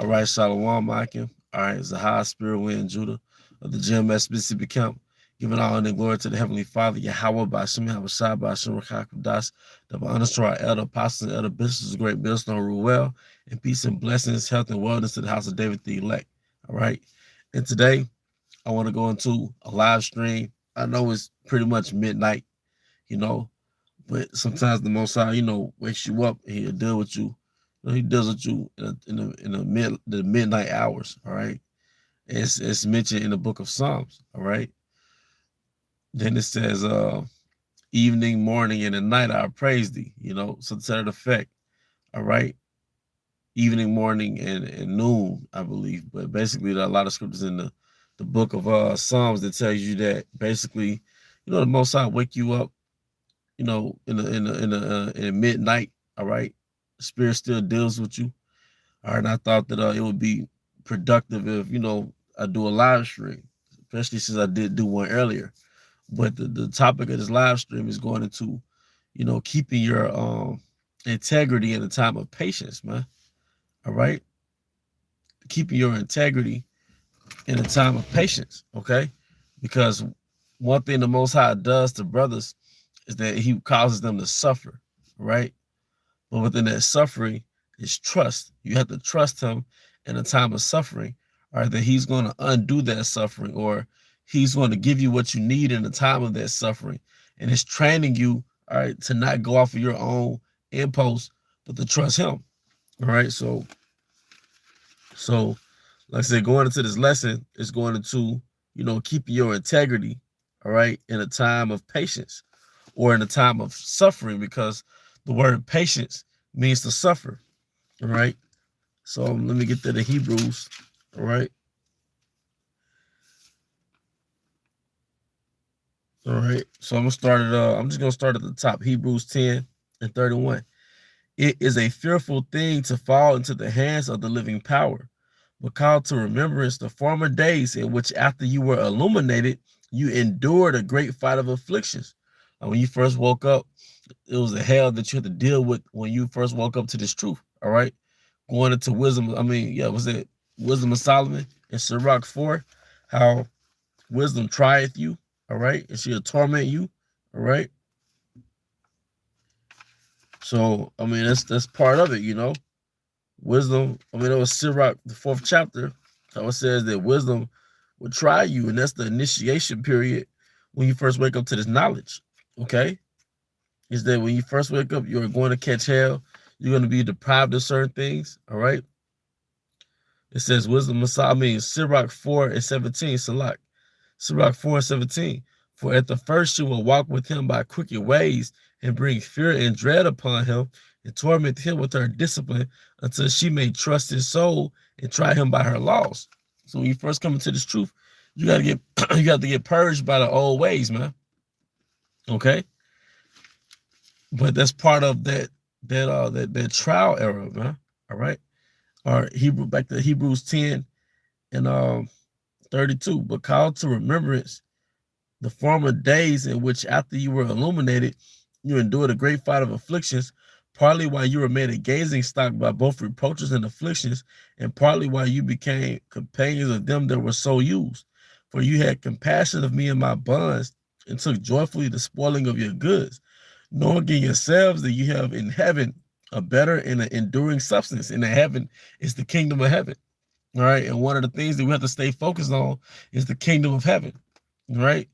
All right, Shalom, Micah. All right, it's a high spirit wind, Judah of the GMS Mississippi Camp. Giving all honor and glory to the Heavenly Father, Yahweh, by Shem Havashai, by Shem Rakakudas, the honors to our elder apostles and elder bishops, great millstone rule well, and peace and blessings, health and wellness to the house of David the elect. All right. And today, I want to go into a live stream. I know it's pretty much midnight, you know, but sometimes the Most High, wakes you up and he'll deal with you. He deals with you in the midnight hours. All right, it's mentioned in the book of Psalms. All right, then it says, evening, morning, and at night I praise thee. So to that effect. All right, evening, morning, and noon, I believe. But basically, there are a lot of scriptures in the book of Psalms that tells you that basically, the Most High wake you up, in the midnight. All right, the Spirit still deals with you. All right, and I thought that it would be productive if I do a live stream, especially since I did do one earlier. But the topic of this live stream is going into, keeping your integrity in a time of patience, man. All right, keeping your integrity in a time of patience, okay? Because one thing the Most High does to brothers is that he causes them to suffer, right? But within that suffering is trust. You have to trust him in a time of suffering, or that he's going to undo that suffering, or he's going to give you what you need in the time of that suffering. And it's training you, all right, to not go off of your own impulse, but to trust him. All right. So like I said, going into this lesson is going into, keeping your integrity, all right, in a time of patience or in a time of suffering, because the word patience means to suffer, all right? So let me get to the Hebrews, all right? All right, so I'm just gonna start at the top, Hebrews 10:31. It is a fearful thing to fall into the hands of the living power, but call to remembrance the former days in which after you were illuminated, you endured a great fight of afflictions. When you first woke up, it was the hell that you had to deal with when you first woke up to this truth, all right? Going into wisdom, was it Wisdom of Solomon in Sirach 4, how wisdom trieth you, all right? And she'll torment you, all right? So, that's part of it, Wisdom, it was Sirach, the 4th chapter, how it says that wisdom will try you, and that's the initiation period when you first wake up to this knowledge, okay? Is that when you first wake up, you're going to catch hell, you're going to be deprived of certain things, all right? It says wisdom, Sirach 4:17, Sirach 4:17. For at the first you will walk with him by crooked ways and bring fear and dread upon him and torment him with her discipline until she may trust his soul and try him by her laws. So when you first come into this truth, you got to get you got to get purged by the old ways, man. Okay? But that's part of that trial era, man. All right? Or back to Hebrews 10 and 32. But call to remembrance the former days in which after you were illuminated, you endured a great fight of afflictions, partly while you were made a gazing stock by both reproaches and afflictions, and partly while you became companions of them that were so used. For you had compassion of me in my bonds, and took joyfully the spoiling of your goods, knowing in yourselves that you have in heaven a better and an enduring substance. And in heaven is the kingdom of heaven. All right. And one of the things that we have to stay focused on is the kingdom of heaven. All right.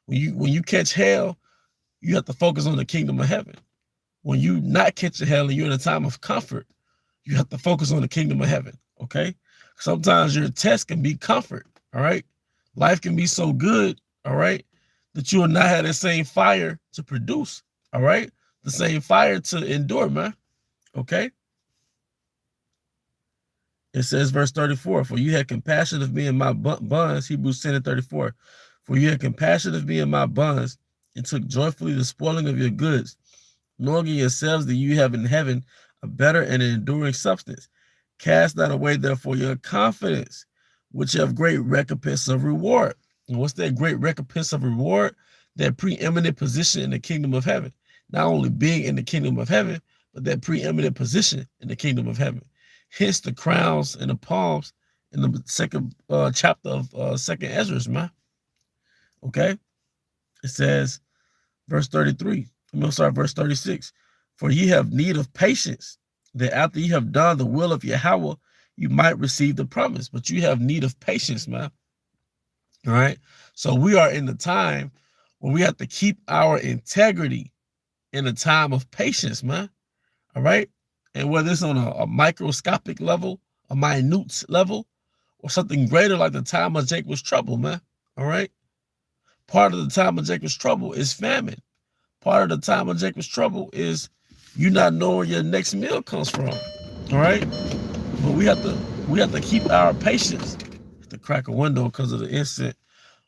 When you catch hell, you have to focus on the kingdom of heaven. When you not catching hell and you're in a time of comfort, you have to focus on the kingdom of heaven. Okay. Sometimes your test can be comfort. All right. Life can be so good. All right. That you will not have the same fire to produce. All right. The same fire to endure, man. Okay. It says, verse 34, for you had compassion of me in my bonds, Hebrews 10:34. For you had compassion of me in my bonds, and took joyfully the spoiling of your goods, knowing in yourselves that you have in heaven a better and an enduring substance. Cast not away, therefore, your confidence, which have great recompense of reward. And what's that great recompense of reward? That preeminent position in the kingdom of heaven. Not only being in the kingdom of heaven, but that preeminent position in the kingdom of heaven. Hence the crowns and the palms in the second chapter of second Ezra, man. Okay? It says, verse 33. Verse 36. For ye have need of patience, that after ye have done the will of Yahweh, you might receive the promise. But you have need of patience, man. All right? So we are in the time where we have to keep our integrity in a time of patience, man. All right? And whether it's on a microscopic level, a minute level, or something greater like the time of Jacob's trouble, man. All right? Part of the time of Jacob's trouble is famine. Part of the time of Jacob's trouble is you not knowing where your next meal comes from. All right? But we have to keep our patience. Have to crack a window because of the incident.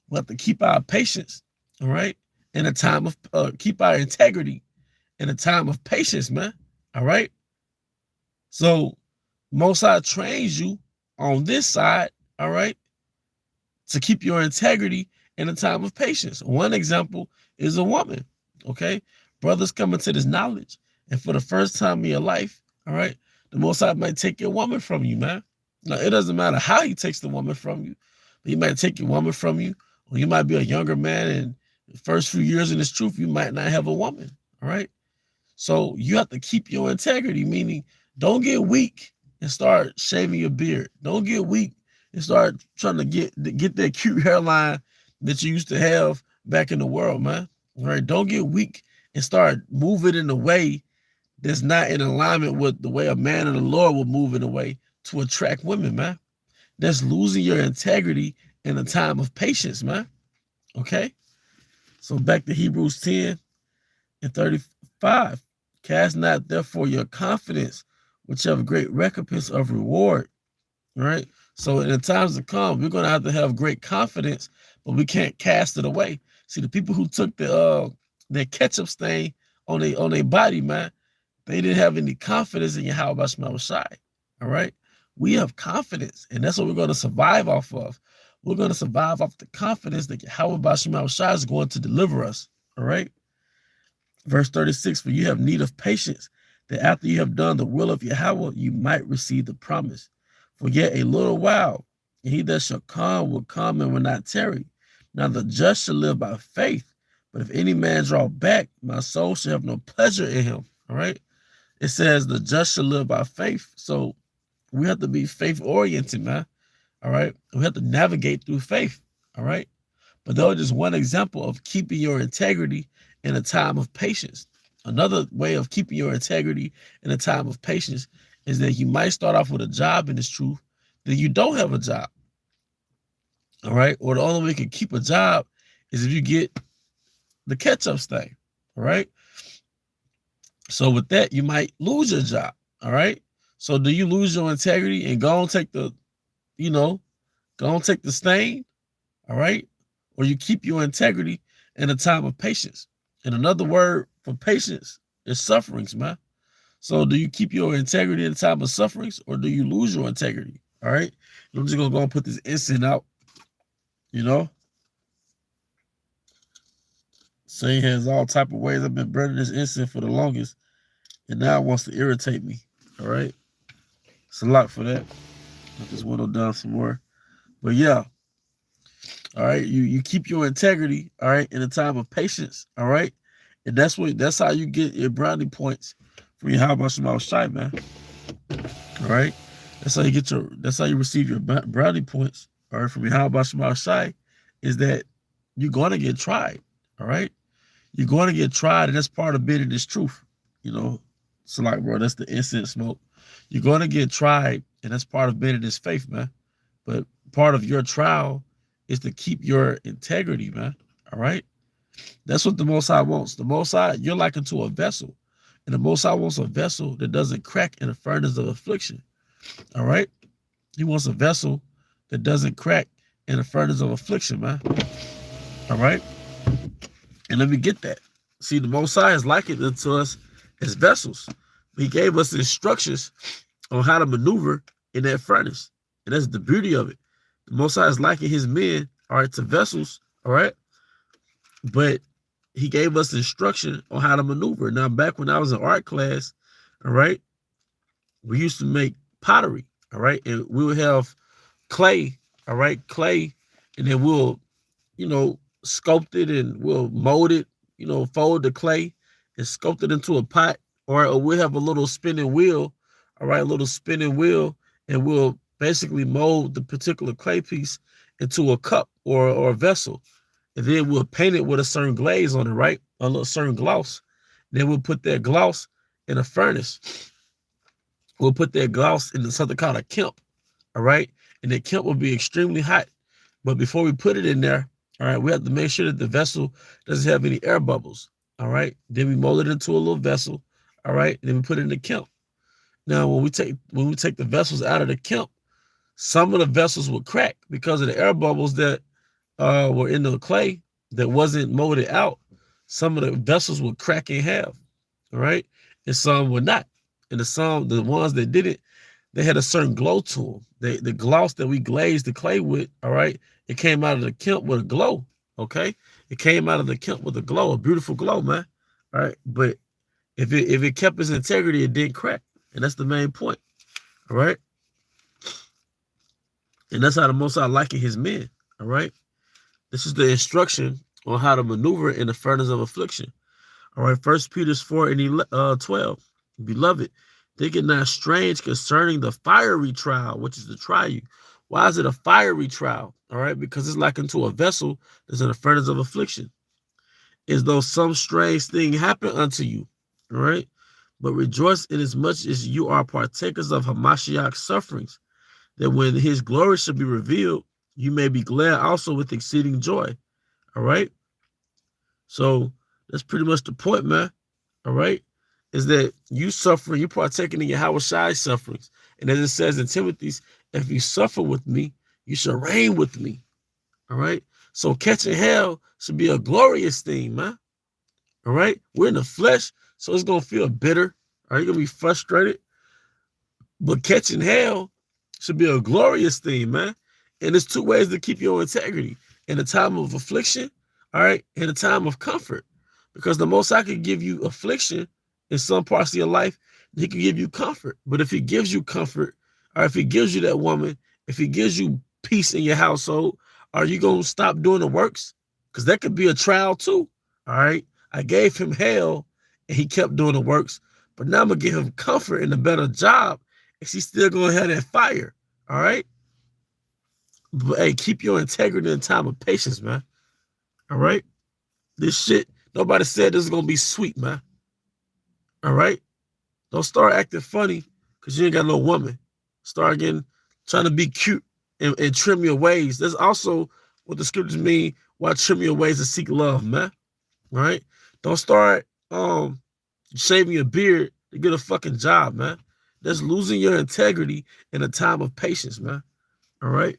We have to keep our patience, all right? In a time of keep our integrity in a time of patience, man. All right. So Most High trains you on this side, all right, to keep your integrity in a time of patience. One example is a woman, okay? Brothers come into this knowledge, and for the first time in your life, all right, the Most High might take your woman from you, man. Now, it doesn't matter how he takes the woman from you, but he might take your woman from you, or you might be a younger man, and the first few years in this truth, you might not have a woman, all right? So you have to keep your integrity, meaning don't get weak and start shaving your beard. Don't get weak and start trying to get that cute hairline that you used to have back in the world, man. All right, don't get weak and start moving in a way that's not in alignment with the way a man of the Lord will move in a way to attract women, man. That's losing your integrity in a time of patience, man. Okay? So back to Hebrews 10 and 35. Cast not therefore your confidence, which have great recompense of reward. All right. So in the times to come, we're gonna have to have great confidence, but we can't cast it away. See, the people who took their ketchup stain on their body, man, they didn't have any confidence in Yahweh Shema Shai. All right. We have confidence, and that's what we're gonna survive off of. We're gonna survive off the confidence that Yahweh Shema Shai is going to deliver us. All right. Verse 36, for you have need of patience, that after you have done the will of Yahweh, you might receive the promise. For yet a little while, and he that shall come will come and will not tarry. Now the just shall live by faith, but if any man draw back, my soul shall have no pleasure in him. All right. It says the just shall live by faith. So we have to be faith-oriented, man. All right. We have to navigate through faith. All right. But that was just one example of keeping your integrity in a time of patience. Another way of keeping your integrity in a time of patience is that you might start off with a job in this truth, then you don't have a job. All right. Or the only way you can keep a job is if you get the catch-up stain. All right. So with that, you might lose your job. All right. So do you lose your integrity and go and take the, go and take the stain? All right. Or you keep your integrity in a time of patience. And another word for patience is sufferings, man. So do you keep your integrity in a time of sufferings, or do you lose your integrity? All right. I'm just gonna go and put this incense out. Saying has all type of ways. I've been burning this incense for the longest, and now it wants to irritate me. All right. It's a lot for that. I'll just whittle down some more. But yeah. All right, you keep your integrity, all right, in a time of patience, all right, and that's how you get your brownie points from your How About Shema Shai, man. All right, that's how you receive your brownie points, all right, from your How About Shema Shai, is that you're gonna get tried, all right, you're going to get tried, and that's part of being in this truth, So like, bro, that's the incense smoke. You're going to get tried, and that's part of being in this faith, man. But part of your trial is to keep your integrity, man. All right. That's what the Most High wants. The Most High, you're likened to a vessel. And the Most High wants a vessel that doesn't crack in the furnace of affliction. All right. He wants a vessel that doesn't crack in the furnace of affliction, man. All right. And let me get that. See, the Most High is likened to us as vessels. He gave us instructions on how to maneuver in that furnace. And that's the beauty of it. The Most High is liking his men, all right, to vessels, all right? But he gave us instruction on how to maneuver. Now, back when I was in art class, all right, we used to make pottery, all right? And we will have clay, all right, clay, and then we'll, sculpt it and we'll mold it, fold the clay and sculpt it into a pot, or we'll have a little spinning wheel, all right, a little spinning wheel, and we'll basically mold the particular clay piece into a cup or a vessel. And then we'll paint it with a certain glaze on it, right? A little certain gloss. Then we'll put that gloss in a furnace. We'll put that gloss in something called a kiln, all right? And the kiln will be extremely hot. But before we put it in there, all right, we have to make sure that the vessel doesn't have any air bubbles, all right? Then we mold it into a little vessel, all right? And then we put it in the kiln. Now, when we take the vessels out of the kiln, some of the vessels will crack because of the air bubbles that were in the clay that wasn't molded out. Some of the vessels would crack in half, all right? And some would not. And the ones that didn't, they had a certain glow to them. The gloss that we glazed the clay with, all right, it came out of the kiln with a glow, okay? It came out of the kiln with a glow, a beautiful glow, man, all right? But if it kept its integrity, it didn't crack. And that's the main point, all right? And that's how the Most High likened his men, all right? This is the instruction on how to maneuver in the furnace of affliction. All right, 1 Peter 4 and 12. Beloved, think it not strange concerning the fiery trial, which is to try you. Why is it a fiery trial? All right, because it's like unto a vessel that's in a furnace of affliction, as though some strange thing happened unto you. All right, but rejoice inasmuch as you are partakers of Hamashiach's sufferings, that when his glory shall be revealed, you may be glad also with exceeding joy. All right. So that's pretty much the point, man. All right. Is that you suffering, you partaking in Yahweh Shai's sufferings. And as it says in Timothy's, if you suffer with me, you shall reign with me. All right. So catching hell should be a glorious thing, man. All right. We're in the flesh, so it's going to feel bitter. Are you going to be frustrated? But catching hell should be a glorious thing, man. And there's two ways to keep your integrity: in a time of affliction, all right, in a time of comfort. Because the Most High could give you affliction in some parts of your life, he can give you comfort. But if he gives you comfort, or if he gives you that woman, if he gives you peace in your household, are you going to stop doing the works? Because that could be a trial too, all right? I gave him hell, and he kept doing the works, but now I'm going to give him comfort and a better job, and she's still going to have that fire, all right? But hey, keep your integrity in time of patience, man. All right? This shit, nobody said this is going to be sweet, man. All right? Don't start acting funny because you ain't got no woman. Start trying to be cute and trim your ways. That's also what the scriptures mean, why trim your ways and seek love, man. All right? Don't start shaving your beard to get a fucking job, man. That's losing your integrity in a time of patience, man. All right?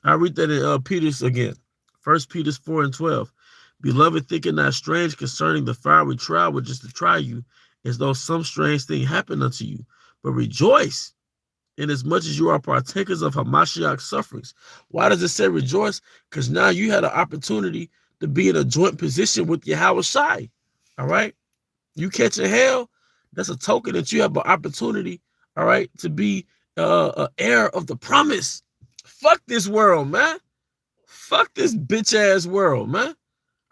I read that in Peter's again. 1 Peter 4 and 12. Beloved, think it not strange concerning the fiery trial which is to try you, as though some strange thing happened unto you. But rejoice, inasmuch as you are partakers of Hamashiach's sufferings. Why does it say rejoice? Because now you had an opportunity to be in a joint position with Yahweh Shai. All right? You catching hell, that's a token that you have an opportunity, all right, to be an heir of the promise. Fuck this world, man. Fuck this bitch ass world, man.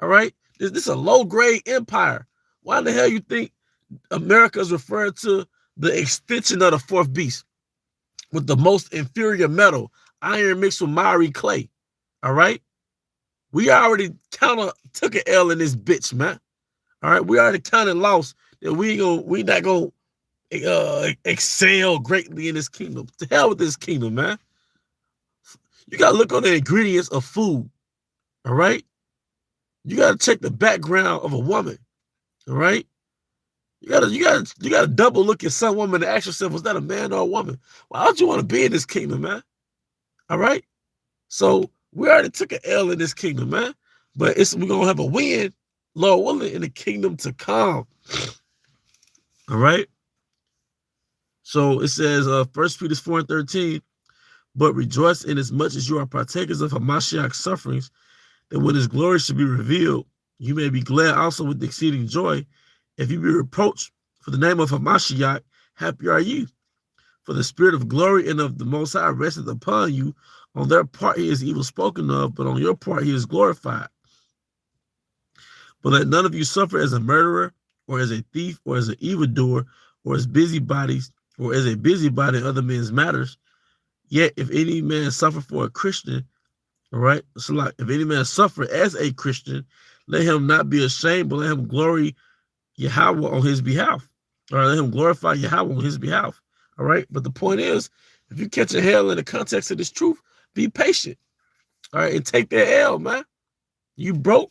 All right. This is a low grade empire. Why the hell you think America is referred to the extension of the fourth beast with the most inferior metal, iron mixed with miry clay? All right. We already kind of took an L in this bitch, man. All right. We already kind of lost that we not gonna excel greatly in this kingdom. To hell with this kingdom, man. You got to look on the ingredients of food, all right? You got to check the background of a woman, all right? You got to double look at some woman and ask yourself, was that a man or a woman? Why don't you want to be in this kingdom, man? All right? So we already took an L in this kingdom, man. But we're going to have a win, Lord willing, in the kingdom to come. All right? So it says, 1 Peter 4 and 13, but rejoice inasmuch as you are partakers of Hamashiach's sufferings, that when his glory shall be revealed, you may be glad also with exceeding joy. If you be reproached for the name of Hamashiach, happy are you. For the spirit of glory and of the Most High resteth upon you. On their part he is evil spoken of, but on your part he is glorified. But let none of you suffer as a murderer, or as a thief, or as an evildoer, or as busybodies, or as a busybody in other men's matters. Yet if any man suffer for a Christian, all right, so like if any man suffer as a Christian, let him not be ashamed, but let him glory Yahweh on his behalf. Or let him glorify Yahweh on his behalf. All right. But the point is, if you catch a hell in the context of this truth, be patient. All right, and take that L, man. You broke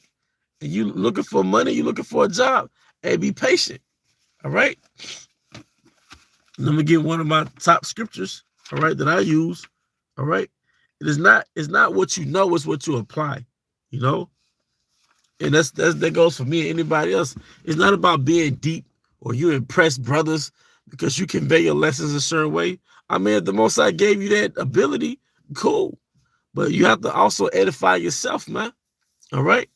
and you looking for money, you looking for a job. Hey, be patient. All right. Let me get one of my top scriptures, all right, that I use. All right. It's not what you know, it's what you apply, you know. And that goes for me and anybody else. It's not about being deep or you impress brothers because you convey your lessons a certain way. I mean, if the Most High gave you that ability, cool. But you have to also edify yourself, man. All right.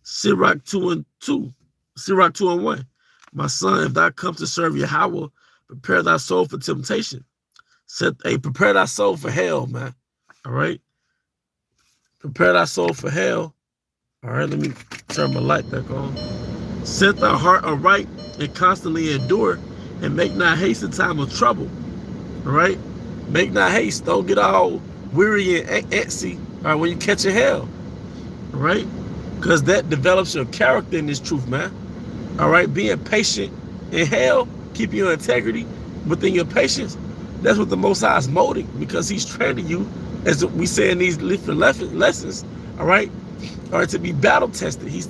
Sirach 2:2. Sirach 2:1. My son, if thou come to serve Yahweh, prepare thy soul for temptation. Prepare thy soul for hell, man. All right. Prepare thy soul for hell. All right, let me turn my light back on. Set thy heart aright and constantly endure, and make not haste in time of trouble. All right? Make not haste. Don't get all weary and antsy, all right, when you catch a hell. All right? Because that develops your character in this truth, man. All right? Being patient in hell, keeping your integrity within your patience, that's what the Most High is molding, because he's training you, as we say in these different lessons, all right? All right, to be battle tested. He's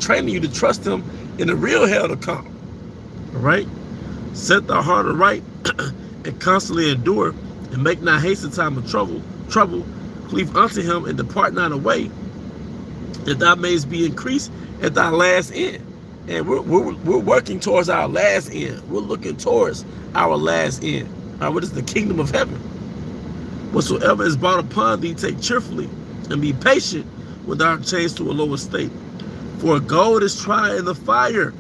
training you to trust him in the real hell to come. All right? Set thy heart aright and constantly endure, and make not haste in time of trouble. Cleave unto him and depart not away, that thou mayest be increased at thy last end. And we're working towards our last end. We're looking towards our last end. All right, what is the kingdom of heaven? Whatsoever is brought upon thee, take cheerfully, and be patient when thou art changed to a lower state. For gold is tried in the fire,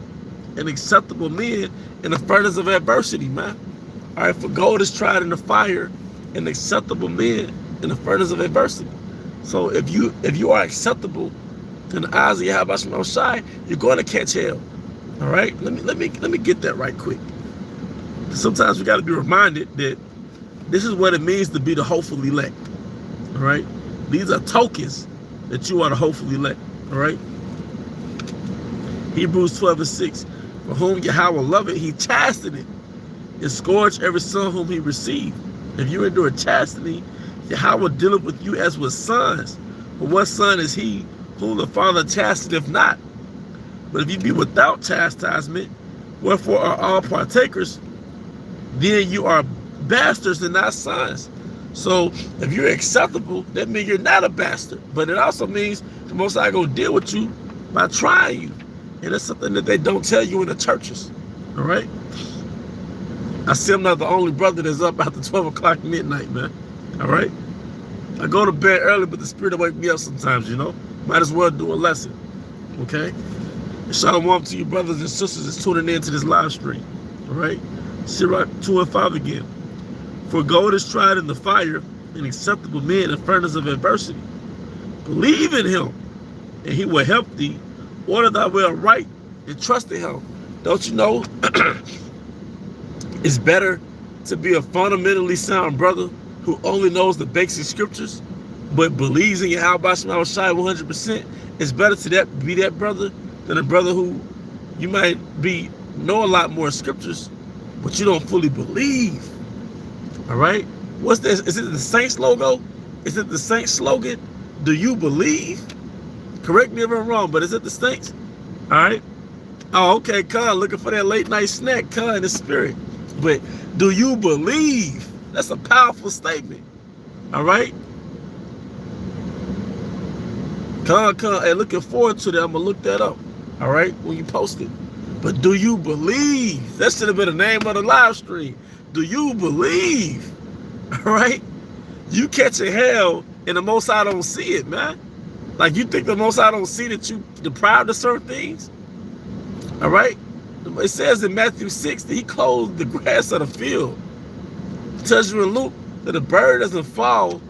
and acceptable men in the furnace of adversity, man. All right, for gold is tried in the fire, and acceptable men in the furnace of adversity. So if you are acceptable in the eyes of Yahweh Most High, you're going to catch hell. All right, let me get that right quick. Sometimes we got to be reminded that this is what it means to be the hopeful elect. All right, these are tokens that you are the hopeful elect. All right. Hebrews 12:6. For whom Yahweh loveth, he chasteneth, and scourge every son whom he received. If you endure chastity, Yahweh dealeth with you as with sons. For what son is he whom the Father chasteneth not? But if you be without chastisement, wherefore are all partakers, then you are bastards and not sons. So if you're acceptable, that means you're not a bastard. But it also means the Most High gonna deal with you by trying you. And that's something that they don't tell you in the churches. All right? I see I'm not the only brother that's up after 12 o'clock midnight, man. All right? I go to bed early, but the Spirit will wake me up sometimes, you know? Might as well do a lesson. Okay? Shalom to you brothers and sisters that's tuning in to this live stream. All right? Sirach 2:5 again. For gold is tried in the fire, and acceptable men in the furnace of adversity. Believe in him, and he will help thee. Order thy way right, and trust in him. Don't you know it's better to be a fundamentally sound brother who only knows the basic scriptures, but believes in Yahweh Shai 100%? It's better to be that brother than a brother who you might know a lot more scriptures, but you don't fully believe. All right? What's this? Is it the Saints logo? Is it the Saints slogan? Do you believe? Correct me if I'm wrong, but is it the Saints? All right? Oh, okay, Khan, looking for that late night snack, Khan, in the spirit. But do you believe? That's a powerful statement. All right? Khan, hey, looking forward to that. I'm going to look that up. All right? When you post it. But do you believe? That should have been the name of the live stream. Do you believe? All right? You catching hell and the Most High don't see it, man. Like, you think the Most High don't see that you deprived of certain things? All right? It says in Matthew 6 that he clothed the grass of the field. It tells you in Luke that a bird doesn't fall, all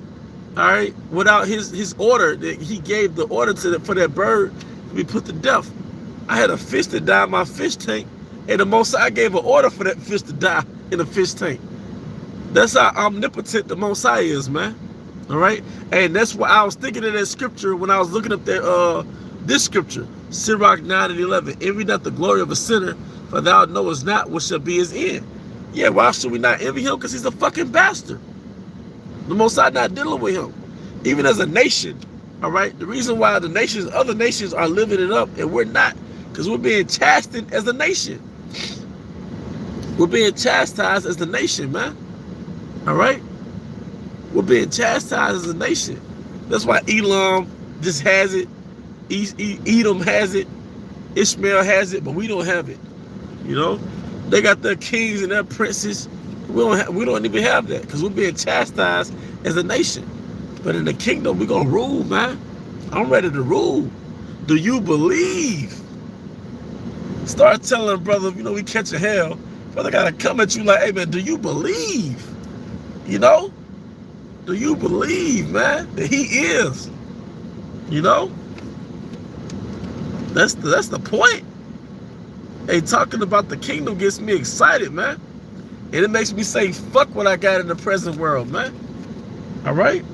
right, without his order. That he gave the order for that bird to be put to death. I had a fish that died in my fish tank, and the Most High gave an order for that fish to die in a fish tank. That's how omnipotent the Most High is, man. All right, and that's why I was thinking of that scripture when I was looking up that this scripture, Sirach 9:11. Envy not the glory of a sinner, for thou knowest not what shall be his end. Yeah, why should we not envy him? Because he's a fucking bastard. The Most High not dealing with him, even as a nation. All right, the reason why the nations, other nations, are living it up and we're not, because we're being chastened as a nation. We're being chastised as the nation, man. All right, we're being chastised as a nation. That's why Elam just has it, Edom has it, Ishmael has it, but we don't have it. You know, they got their kings and their princes. We don't even have that because we're being chastised as a nation. But in the kingdom, we're gonna rule, man. I'm ready to rule. Do you believe? Start telling brother, you know, we catching hell. Brother gotta come at you like, hey man, do you believe? You know? Do you believe, man, that he is? You know? That's the point. Hey, talking about the kingdom gets me excited, man. And it makes me say, fuck what I got in the present world, man. All right?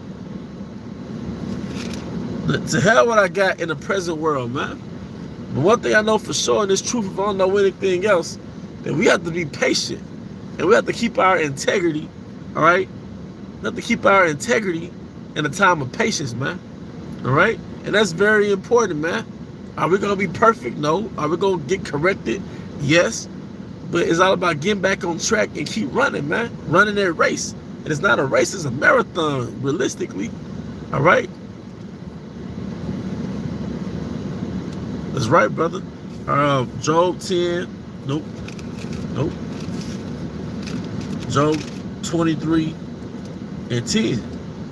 To hell what I got in the present world, man. But one thing I know for sure, and it's truth if I don't know anything else, that we have to be patient. And we have to keep our integrity, all right? We have to keep our integrity in a time of patience, man. All right? And that's very important, man. Are we going to be perfect? No. Are we going to get corrected? Yes. But it's all about getting back on track and keep running, man. Running that race. And it's not a race, it's a marathon, realistically. All right? That's right, brother. Job 10. Nope. Job 23 and 10.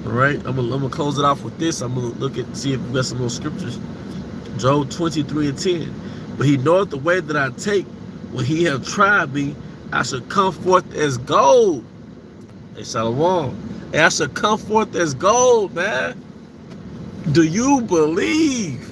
All right? I'm gonna close it off with this. I'm going to see if we got some more scriptures. Job 23 and 10. But he knoweth the way that I take. When he have tried me, I shall come forth as gold. Hey, Shalom. Hey, I shall come forth as gold, man. Do you believe?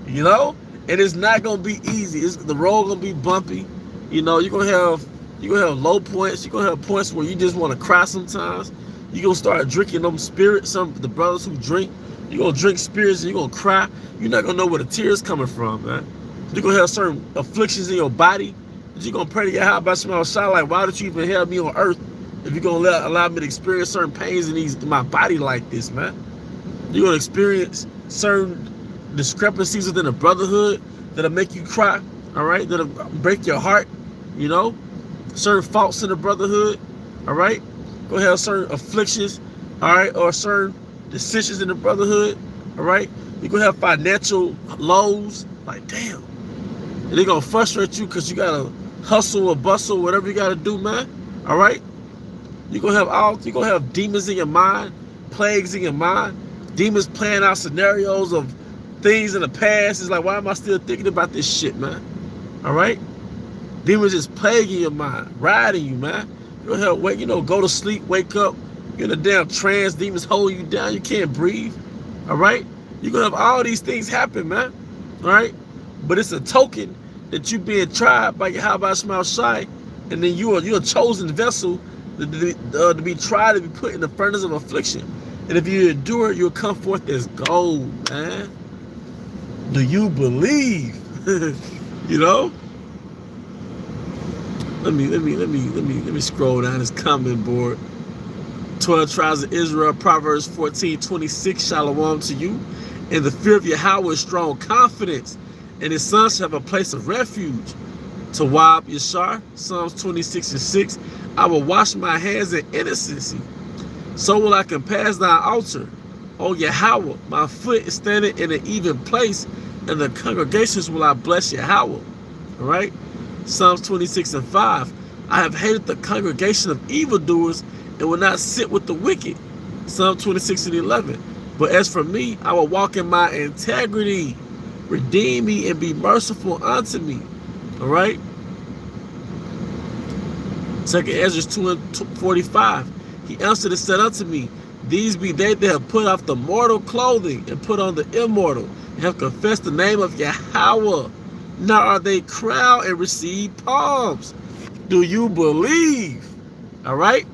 You know? And it's not gonna be easy. The road gonna be bumpy. You know, you're gonna have low points. You're gonna have points where you just want to cry sometimes. You're gonna start drinking them spirits. Some of the brothers who drink, you're gonna drink spirits and you're gonna cry. You're not gonna know where the tears coming from, man. You're gonna have certain afflictions in your body. You're gonna pray to your high about your shot like, why did you even have me on earth if you're gonna allow me to experience certain pains in my body like this, man? You're gonna experience certain discrepancies within the brotherhood that'll make you cry, all right? That'll break your heart, you know? Certain faults in the brotherhood, all right? Go ahead, certain afflictions, all right? Or certain decisions in the brotherhood, all right? You're gonna have financial lows, like damn. And they're gonna frustrate you because you gotta hustle or bustle, whatever you gotta do, man. All right? You're gonna have demons in your mind, plagues in your mind, demons playing out scenarios of things in the past. It's like, why am I still thinking about this shit, man? All right? Demons just plaguing your mind, riding you, man. You're gonna have, go to sleep, wake up, you're in a damn trance, demons hold you down, you can't breathe. All right? You're gonna have all these things happen, man. All right? But it's a token that you being tried by Yahweh Shema Shai, and then you're a chosen vessel to be tried, to be put in the furnace of affliction. And if you endure, you'll come forth as gold, man. Do you believe? You know? Let me scroll down this comment board. 12 tribes of Israel, Proverbs 14:26. Shalom to you. And the fear of Yahweh is strong confidence, and his sons shall have a place of refuge. Tawab Yashar, Psalms 26:6. I will wash my hands in innocency. So will I compass thy altar. O Yahweh, my foot is standing in an even place, and the congregations will I bless Yahweh. All right? Psalms 26:5. I have hated the congregation of evildoers and will not sit with the wicked. Psalm 26:11. But as for me, I will walk in my integrity. Redeem me and be merciful unto me. All right? Second Ezra 2:45. He answered and said unto me, these be they that have put off the mortal clothing and put on the immortal, and have confessed the name of Yahweh. Now are they crowned and receive palms. Do you believe? All right.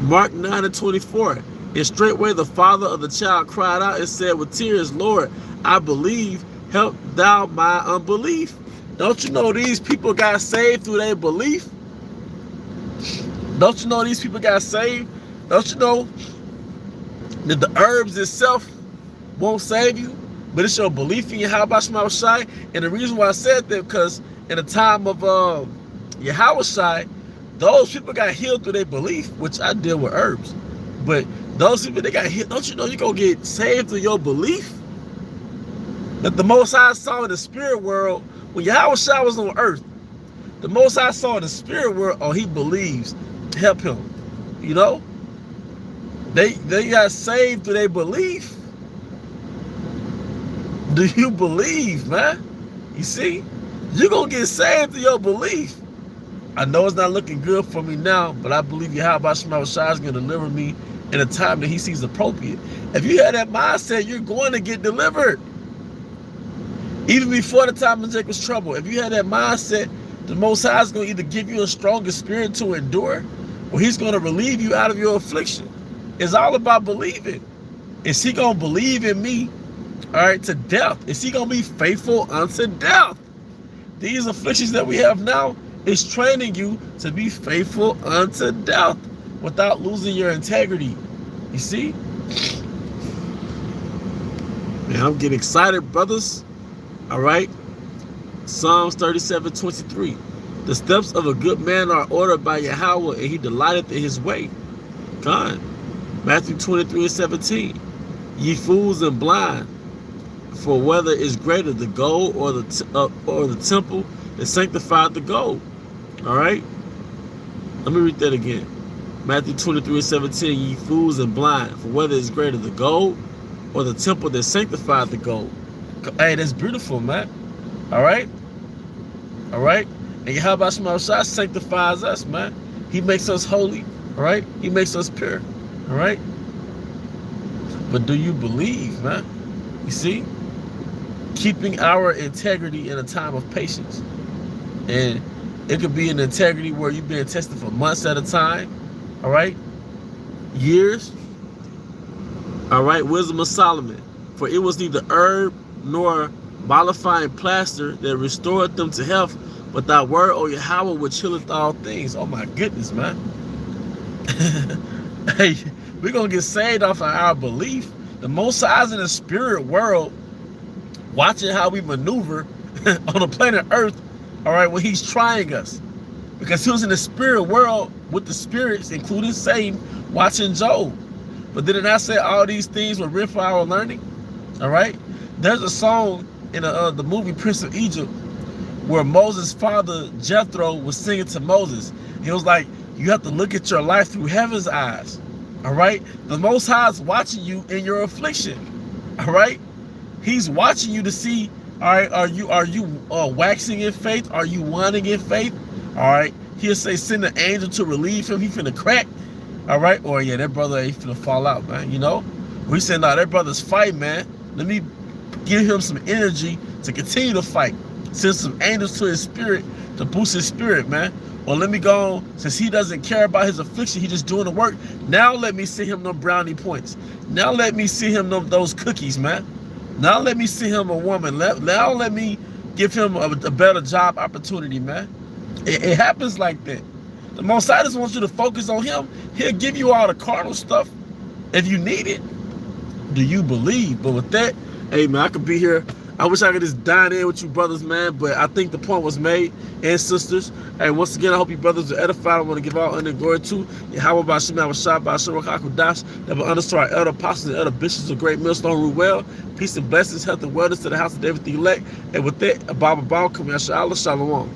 Mark 9:24. And straightway the father of the child cried out and said with tears, Lord, I believe, help thou my unbelief. Don't you know these people got saved through their belief? Don't you know these people got saved? Don't you know that the herbs itself won't save you, but it's your belief in Yahweh Shema Shai? And the reason why I said that, because in the time of Yahweh Shai, those people got healed through their belief, which I deal with herbs. But those people, they got healed. Don't you know you're going to get saved through your belief? That the Most High saw in the spirit world, when Yahweh Shai was on earth, the Most High saw in the spirit world, oh, he believes, help him. You know? They got saved through their belief. Do you believe, man? You see? You're going to get saved through your belief. I know it's not looking good for me now, but I believe Yahweh Shema Shai is going to deliver me in a time that he sees appropriate. If you have that mindset, you're going to get delivered. Even before the time of Jacob's trouble, if you have that mindset, the Most High is going to either give you a stronger spirit to endure, or he's going to relieve you out of your affliction. It's all about believing. Is he going to believe in me, all right, to death? Is he going to be faithful unto death? These afflictions that we have now is training you to be faithful unto death without losing your integrity. You see? Man, I'm getting excited, brothers. All right? Psalms 37:23. The steps of a good man are ordered by Yahweh, and he delighteth in his way. God. Matthew 23:17. Ye fools and blind, for whether is greater, the gold or the temple that sanctified the gold. All right? Let me read that again. Matthew 23:17. Ye fools and blind, for whether is greater, the gold or the temple that sanctified the gold. Hey, that's beautiful, man. All right? All right? And Yahweh Shema Shai sanctifies us, man. He makes us holy. All right? He makes us pure. All right? But do you believe, man? You see? Keeping our integrity in a time of patience. And it could be an integrity where you've been tested for months at a time. All right? Years. All right? Wisdom of Solomon. For it was neither herb nor mollifying plaster that restored them to health, but thy word, O Yahweh, which healeth all things. Oh my goodness, man. Hey, we're going to get saved off of our belief. The Most High is in the spirit world, watching how we maneuver on the planet Earth, all right, when he's trying us. Because he was in the spirit world with the spirits, including Satan, watching Job. But didn't I say all these things were written for our learning? All right? There's a song in the movie Prince of Egypt where Moses' father Jethro was singing to Moses. He was like, you have to look at your life through heaven's eyes. All right? The Most High is watching you in your affliction. All right? He's watching you to see, all right, are you waxing in faith? Are you wanting in faith? All right? He'll say, send an angel to relieve him. He finna crack. All right? Or yeah, that brother ain't finna fall out, man. You know? We said, no, that brother's fighting, man. Let me give him some energy to continue to fight. Send some angels to his spirit to boost his spirit, man. Or let me go on, since he doesn't care about his affliction, he just doing the work. Now let me see him them brownie points. Now let me see him those cookies, man. Now let me see him a woman. Now let me give him a better job opportunity, man. It happens like that. The Most High just wants you to focus on him. He'll give you all the carnal stuff if you need it. Do you believe? But with that, hey, man, I could be here. I wish I could just dine in with you brothers, man, but I think the point was made, and sisters. Hey, once again, I hope you brothers are edified. I want to give all honor and glory to Yahweh by Shema Shai by Shema Hakudash, that will underscore our elder apostles and elder bishops of Great Millstone rule well. Peace and blessings, health and wellness to the house of David the elect. And with that, Abba Baal, Kum Yasha'Allah, Shalom.